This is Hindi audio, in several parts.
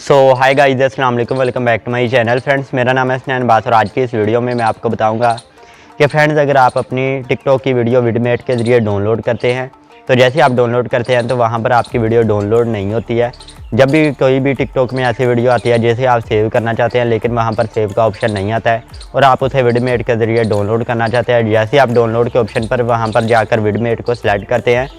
हाय गाइस, अस्सलाम वालेकुम, welcome back to my channel. Friends, मेरा नाम है स्नैन बास और आज की इस वीडियो में मैं आपको बताऊंगा कि फ्रेंड्स अगर आप अपनी टिकटॉक की वीडियो विडमेट के ज़रिए डाउनलोड करते हैं तो जैसे आप डाउनलोड करते हैं तो वहां पर आपकी वीडियो डाउनलोड नहीं होती है। जब भी कोई भी टिकटॉक में ऐसी वीडियो आती है जैसे आप सेव करना चाहते हैं लेकिन वहाँ पर सेव का ऑप्शन नहीं आता है और आप उसे विडमेट के ज़रिए डाउनलोड करना चाहते हैं, जैसे आप डाउनलोड के ऑप्शन पर वहाँ पर जाकर विडमेट को सिलेक्ट करते हैं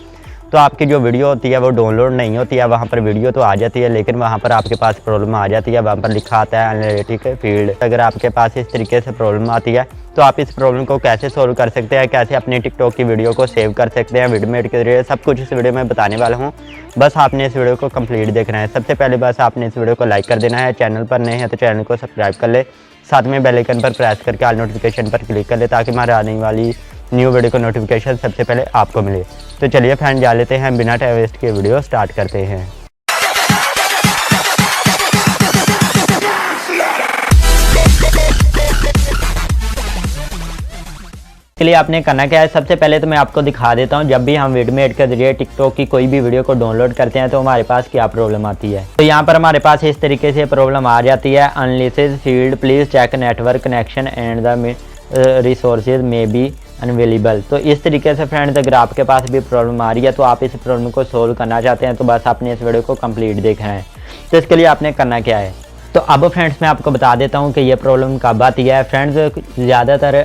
तो आपकी जो वीडियो होती है वो डाउनलोड नहीं होती है। वहाँ पर वीडियो तो आ जाती है लेकिन वहाँ पर आपके पास प्रॉब्लम आ जाती है। वहाँ पर लिखा आता है एनालिटिक फील्ड। अगर आपके पास इस तरीके से प्रॉब्लम आती है तो आप इस प्रॉब्लम को कैसे सोल्व कर सकते हैं, कैसे अपनी टिकटॉक की वीडियो को सेव कर सकते हैं विडमेट के जरिए, सब कुछ इस वीडियो में बताने वाला हूँ। बस आपने इस वीडियो को कंप्लीट देखना है। सबसे पहले बस आपने इस वीडियो को लाइक कर देना है, चैनल पर नए हैं तो चैनल को सब्सक्राइब कर ले, साथ में बेल आइकन पर प्रेस करके ऑल नोटिफिकेशन पर क्लिक कर ले ताकि हमारे आने वाली न्यू वीडियो का नोटिफिकेशन सबसे पहले आपको मिले। तो चलिए फ्रेंड जा लेते हैं, बिना टाइम वेस्ट के वीडियो स्टार्ट करते हैं। के लिए आपने करना क्या है, सबसे पहले तो मैं आपको दिखा देता हूं जब भी हम विडमेट के जरिए टिकटॉक की कोई भी वीडियो को डाउनलोड करते हैं तो हमारे पास क्या प्रॉब्लम आती है। तो यहां पर हमारे पास इस तरीके से प्रॉब्लम आ जाती है, unlisted field please check network connection and the resources may be unavailable. तो इस तरीके से फ्रेंड्स अगर आपके पास भी प्रॉब्लम आ रही है तो आप इस प्रॉब्लम को सोल्व करना चाहते हैं तो बस आपने इस वीडियो को कंप्लीट देखना है। तो इसके लिए आपने करना क्या है, तो अब फ्रेंड्स मैं आपको बता देता हूं कि ये प्रॉब्लम कब आती है। फ्रेंड्स ज़्यादातर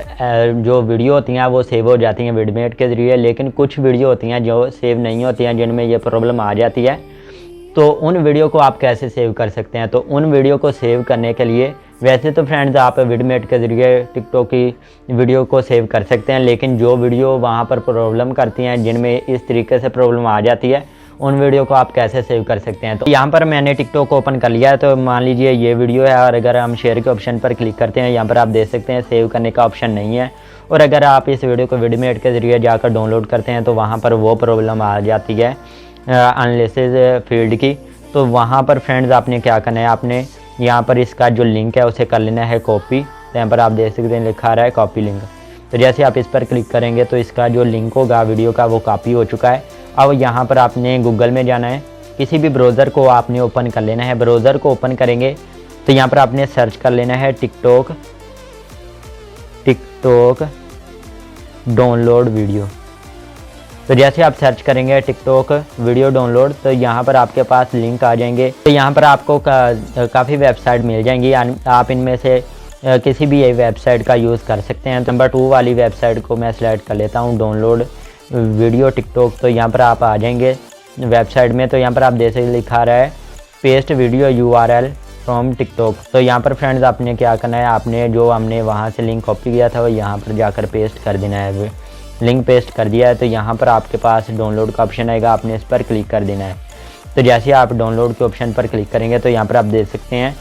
जो वीडियो होती हैं वो सेव हो जाती हैं विडमेट के ज़रिए, लेकिन कुछ वीडियो होती हैं जो सेव नहीं होती हैं जिनमें ये प्रॉब्लम आ जाती है। तो उन वीडियो को आप कैसे सेव कर सकते हैं, तो उन वीडियो को सेव करने के लिए वैसे तो फ्रेंड्स आप विडमेट के ज़रिए टिकटॉक की वीडियो को सेव कर सकते हैं, लेकिन जो वीडियो वहाँ पर प्रॉब्लम करती हैं जिनमें इस तरीके से प्रॉब्लम आ जाती है उन वीडियो को आप कैसे सेव कर सकते हैं। तो यहाँ पर मैंने टिकटॉक ओपन कर लिया है, तो मान लीजिए ये वीडियो है और अगर हम शेयर के ऑप्शन पर क्लिक करते हैं यहाँ पर आप देख सकते हैं सेव करने का ऑप्शन नहीं है। और अगर आप इस वीडियो को विडमेट के ज़रिए जाकर डाउनलोड करते हैं तो वहाँ पर वो प्रॉब्लम आ जाती है अनलिस्टेड फील्ड की। तो वहाँ पर फ्रेंड्स आपने क्या करना है, आपने यहाँ पर इसका जो लिंक है उसे कर लेना है कॉपी। तो यहाँ पर आप देख सकते हैं लिखा रहा है कॉपी लिंक। तो जैसे आप इस पर क्लिक करेंगे तो इसका जो लिंक होगा वीडियो का वो कॉपी हो चुका है। अब यहाँ पर आपने गूगल में जाना है, किसी भी ब्राउज़र को आपने ओपन कर लेना है। ब्राउज़र को ओपन करेंगे तो यहाँ पर आपने सर्च कर लेना है टिकटॉक डाउनलोड वीडियो। तो जैसे आप सर्च करेंगे टिकटॉक वीडियो डाउनलोड तो यहाँ पर आपके पास लिंक आ जाएंगे। तो यहाँ पर आपको काफ़ी वेबसाइट मिल जाएंगी, आप इनमें से किसी भी वेबसाइट का यूज़ कर सकते हैं। नंबर 2 वाली वेबसाइट को मैं सिलेक्ट कर लेता हूँ, डाउनलोड वीडियो टिकटॉक। तो यहाँ पर आप आ जाएंगे वेबसाइट में, तो यहाँ पर आप जैसे लिखा रहा है paste video URL from TikTok. तो यहाँ पर फ्रेंड्स आपने क्या करना है, आपने जो हमने वहाँ से लिंक कॉपी किया था वो यहाँ पर जाकर पेस्ट कर देना है। लिंक पेस्ट कर दिया है तो यहाँ पर आपके पास डाउनलोड का ऑप्शन आएगा, आपने इस पर क्लिक कर देना है। तो जैसे आप डाउनलोड के ऑप्शन पर क्लिक करेंगे तो यहाँ पर आप देख सकते हैं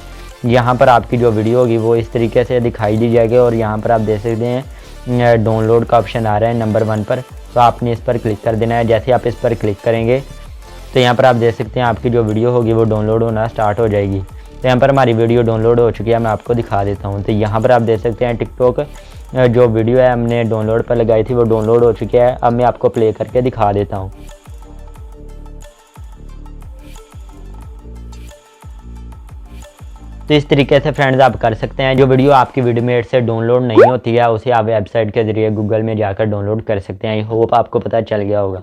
यहाँ पर आपकी जो वीडियो होगी वो इस तरीके से दिखाई दी जाएगी। और यहाँ पर आप देख सकते हैं डाउनलोड का ऑप्शन आ रहा है नंबर 1 पर, तो आपने इस पर क्लिक कर देना है। जैसे आप इस पर क्लिक करेंगे तो यहाँ पर आप देख सकते हैं आपकी जो वीडियो होगी वो डाउनलोड होना स्टार्ट हो जाएगी। तो यहाँ पर हमारी वीडियो डाउनलोड हो चुकी है, मैं आपको दिखा देता हूँ। तो यहाँ पर आप देख सकते हैं टिकटॉक जो वीडियो है हमने डाउनलोड पर लगाई थी वो डाउनलोड हो चुकी है। अब मैं आपको प्ले करके दिखा देता हूँ। तो इस तरीके से फ्रेंड्स आप कर सकते हैं। जो वीडियो आपकी विडमेट से डाउनलोड नहीं होती है उसे आप वेबसाइट के जरिए गूगल में जाकर डाउनलोड कर सकते हैं। आई होप आपको पता चल गया होगा।